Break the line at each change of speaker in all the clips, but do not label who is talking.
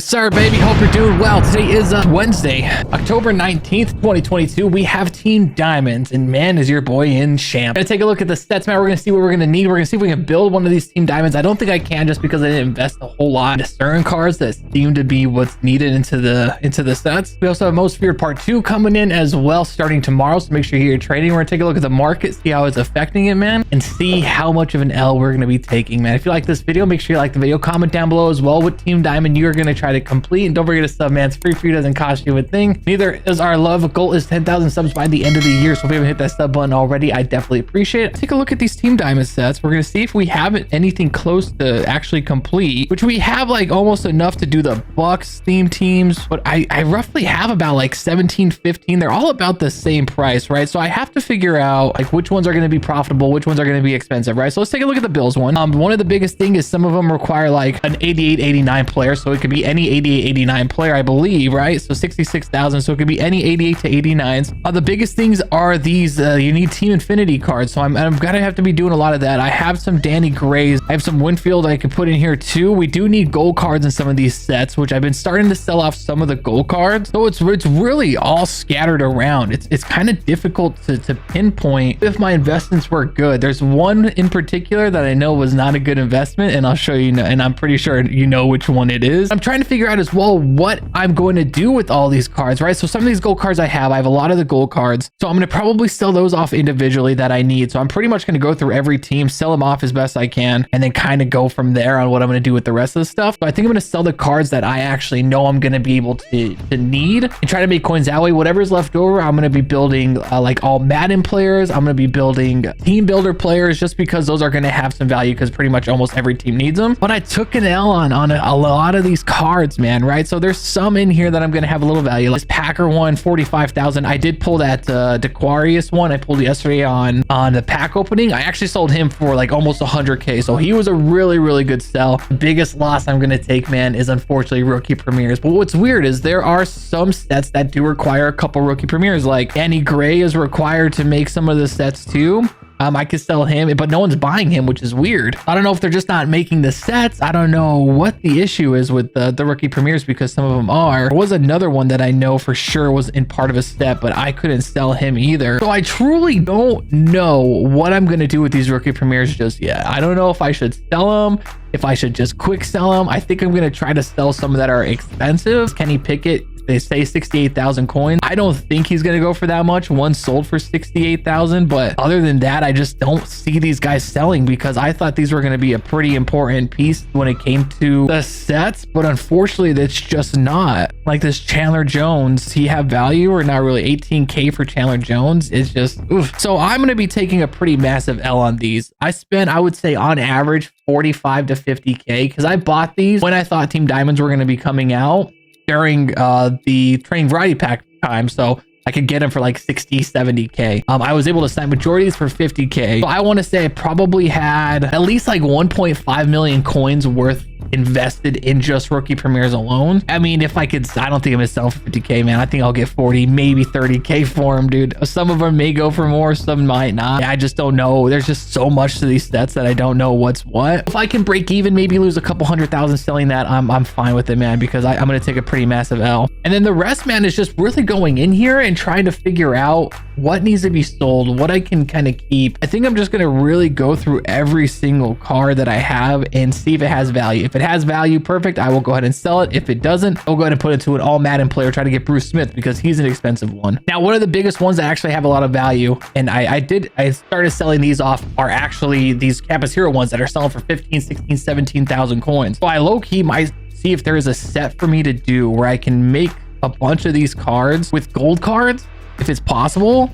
Sir, baby, hope you're doing well. Today is Wednesday, October 19th, 2022. We have Team Diamonds, and man, is your boy in champ. Gonna take a look at the stats, man. We're gonna see what we're gonna need. We're gonna see if we can build one of these Team Diamonds. I don't think I can, just because I didn't invest a whole lot into certain cards that seem to be what's needed into the sets. We also have Most Feared Part 2 coming in as well, starting tomorrow. So make sure you're trading. We're gonna take a look at the market, see how it's affecting it, man, and see how much of an L we're gonna be taking, man. If you like this video, make sure you like the video, comment down below as well what Team Diamond you're gonna try to complete, and don't forget to sub, man. It's free for you, doesn't cost you a thing. Neither is our love. Goal is 10,000 subs by the end of the year, so if you haven't hit that sub button already, I definitely appreciate it. Take a look at these Team Diamond sets. We're gonna see if we have anything close to actually complete, which we have like almost enough to do the Bucks theme teams, but I roughly have about like 17, 15. They're all about the same price, right? So I have to figure out like which ones are going to be profitable, which ones are going to be expensive, right? So let's take a look at the Bills one. One of the biggest thing is some of them require like an 88, 89 player, so it could be any 88, 89 player, I believe, right? So 66,000, so it could be any 88 to 89s. The biggest things are these you need Team Infinity cards, so I'm gonna have to be doing a lot of that. I have some Danny Grays, I have some Winfield I could put in here too. We do need gold cards in some of these sets, which I've been starting to sell off some of the gold cards, so it's really all scattered around. It's kind of difficult to pinpoint if my investments were good. There's one in particular that I know was not a good investment, and I'll show you, and I'm pretty sure you know which one it is. I'm trying to figure out as well what I'm going to do with all these cards, right? So some of these gold cards I have a lot of the gold cards, so I'm going to probably sell those off individually that I need. So I'm pretty much going to go through every team, sell them off as best I can, and then kind of go from there on what I'm going to do with the rest of the stuff. So I think I'm going to sell the cards that I actually know I'm going to be able to need and try to make coins that way. Whatever's left over, I'm going to be building like all Madden players. I'm going to be building team builder players, just because those are going to have some value, because pretty much almost every team needs them. But I took an L on a lot of these cards, man, right? So there's some in here that I'm going to have a little value. Like this Packer one, 45,000. I did pull that Dequarius one I pulled yesterday on the pack opening. I actually sold him for like almost 100K, so he was a really good sell. The biggest loss I'm going to take, man, is unfortunately rookie premieres. But what's weird is there are some sets that do require a couple rookie premieres. Like Danny Gray is required to make some of the sets too. I could sell him, but no one's buying him, which is weird. I don't know if they're just not making the sets. I don't know what the issue is with the rookie premieres, because some of them are. There was another one that I know for sure was in part of a step, but I couldn't sell him either. So I truly don't know what I'm going to do with these rookie premieres just yet. I don't know if I should sell them, if I should just quick sell them. I think I'm going to try to sell some that are expensive. Kenny Pickett, they say 68,000 coins. I don't think he's going to go for that much. One sold for 68,000, but other than that, I just don't see these guys selling, because I thought these were going to be a pretty important piece when it came to the sets, but unfortunately that's just not. Like this Chandler Jones, does he have value or not really? 18K for Chandler Jones is just oof. So I'm going to be taking a pretty massive L on these. I spent, I would say on average 45 to 50K, because I bought these when I thought Team Diamonds were going to be coming out during the training variety pack time, so I could get them for like 60, 70K. I was able to sign majority of these for 50K. So I want to say I probably had at least like 1.5 million coins worth invested in just rookie premieres alone. I mean, if I could, I don't think I'm gonna sell for 50K, man. I think I'll get 40, maybe 30K for them, dude. Some of them may go for more, some might not. I just don't know. There's just so much to these sets that I don't know what's what. If I can break even, maybe lose a couple 100,000 selling that, I'm fine with it, man, because I'm gonna take a pretty massive L. And then the rest, man, is just really going in here and trying to figure out what needs to be sold, what I can kind of keep. I think I'm just gonna really go through every single card that I have and see if it has value. If it has value, perfect, I will go ahead and sell it. If it doesn't, I'll go ahead and put it to an all Madden player, try to get Bruce Smith, because he's an expensive one. Now, one of the biggest ones that actually have a lot of value, and I started selling these off, are actually these Campus Hero ones that are selling for 15, 16, 17,000 coins. So I low-key might see if there is a set for me to do where I can make a bunch of these cards with gold cards, if it's possible,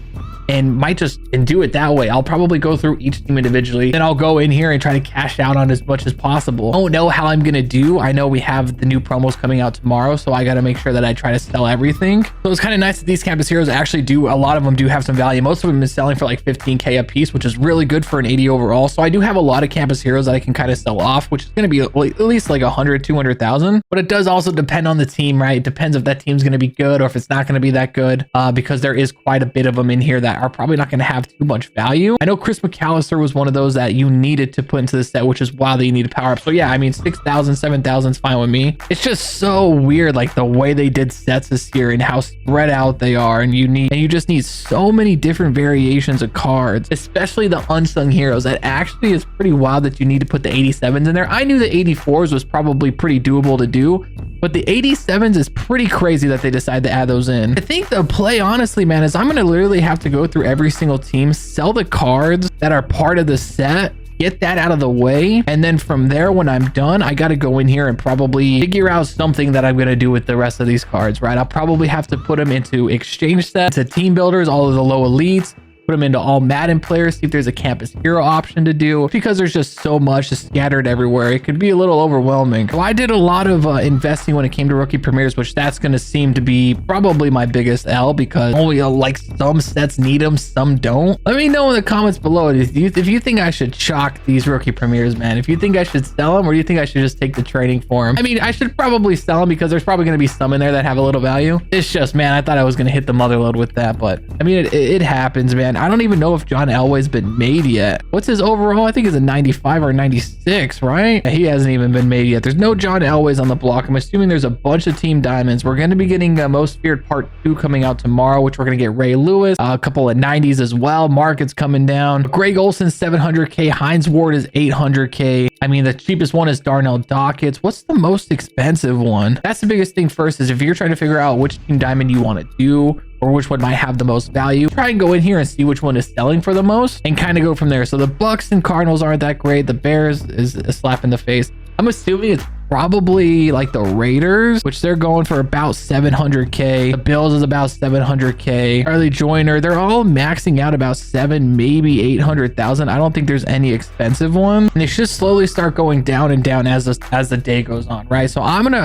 and might just do it that way. I'll probably go through each team individually, then I'll go in here and try to cash out on as much as possible. I don't know how I'm gonna do. I know we have the new promos coming out tomorrow, so I got to make sure that I try to sell everything. So it's kind of nice that these Campus Heroes actually do, a lot of them do have some value. Most of them is selling for like 15K a piece, which is really good for an 80 overall. So I do have a lot of Campus Heroes that I can kind of sell off, which is going to be at least like 100, 200,000. But it does also depend on the team, right? It depends if that team's going to be good or if it's not going to be that good, because there is quite a bit of them in here that that are probably not going to have too much value. I know Chris McAllister was one of those that you needed to put into the set, which is why you need to power up. So yeah, I mean, 6,000, 7,000 is fine with me. It's just so weird, like the way they did sets this year and how spread out they are. And you just need so many different variations of cards, especially the unsung heroes. That actually is pretty wild that you need to put the 87s in there. I knew the 84s was probably pretty doable to do, but the 87s is pretty crazy that they decided to add those in. I think the play, honestly, man, is I'm going to literally have to go through every single team, sell the cards that are part of the set, get that out of the way, and then from there, when I'm done, I got to go in here and probably figure out something that I'm going to do with the rest of these cards, right? I'll probably have to put them into exchange sets, to team builders, all of the low elites, put them into all Madden players, see if there's a campus hero option to do, because there's just so much just scattered everywhere. It could be a little overwhelming. So I did a lot of investing when it came to rookie premieres, which that's going to seem to be probably my biggest L, because only like some sets need them, some don't. Let me know in the comments below if you think I should chalk these rookie premieres, man. If you think I should sell them, or do you think I should just take the trading for them? I mean, I should probably sell them because there's probably going to be some in there that have a little value. It's just, man, I thought I was going to hit the mother load with that, but I mean, it happens, man. I don't even know if John Elway's been made yet. What's his overall? I think it's a 95 or 96, right? He hasn't even been made yet. There's no John Elway's on the block. I'm assuming there's a bunch of team diamonds. We're going to be getting Most Feared Part 2 coming out tomorrow, which we're going to get Ray Lewis, a couple of 90s as well. Market's coming down. Greg Olson, 700K. Hines Ward is 800K. I mean, the cheapest one is Darnell Dockett's. What's the most expensive one? That's the biggest thing first, is if you're trying to figure out which team diamond you want to do, or which one might have the most value, try and go in here and see which one is selling for the most and kind of go from there. So the Bucks and Cardinals aren't that great. The Bears is a slap in the face. I'm assuming it's probably like the Raiders, which they're going for about 700K. The Bills is about 700K. Charlie Joyner, they're all maxing out about 7, maybe 800,000. I don't think there's any expensive one, and they should slowly start going down and down as the day goes on, right? So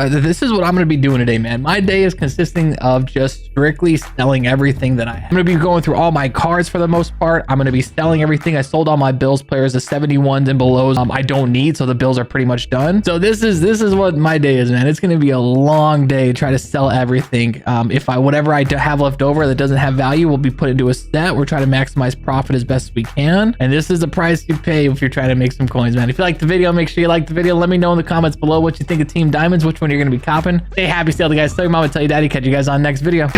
this is what I'm gonna be doing today, man. My day is consisting of just strictly selling everything that I have. I'm gonna be going through all my cards for the most part. I'm gonna be selling everything. I sold all my Bills players, the 71s and belows. I don't need, so the Bills are pretty much done. So this is what my day is, man. It's going to be a long day. Try to sell everything. Whatever I have left over that doesn't have value will be put into a set. We're trying to maximize profit as best as we can. And this is the price you pay if you're trying to make some coins, man. If you like the video, make sure you like the video. Let me know in the comments below what you think of Team Diamonds, which one you're going to be copping. Stay happy, stay healthy, guys. Tell your mom and tell your daddy. Catch you guys on next video.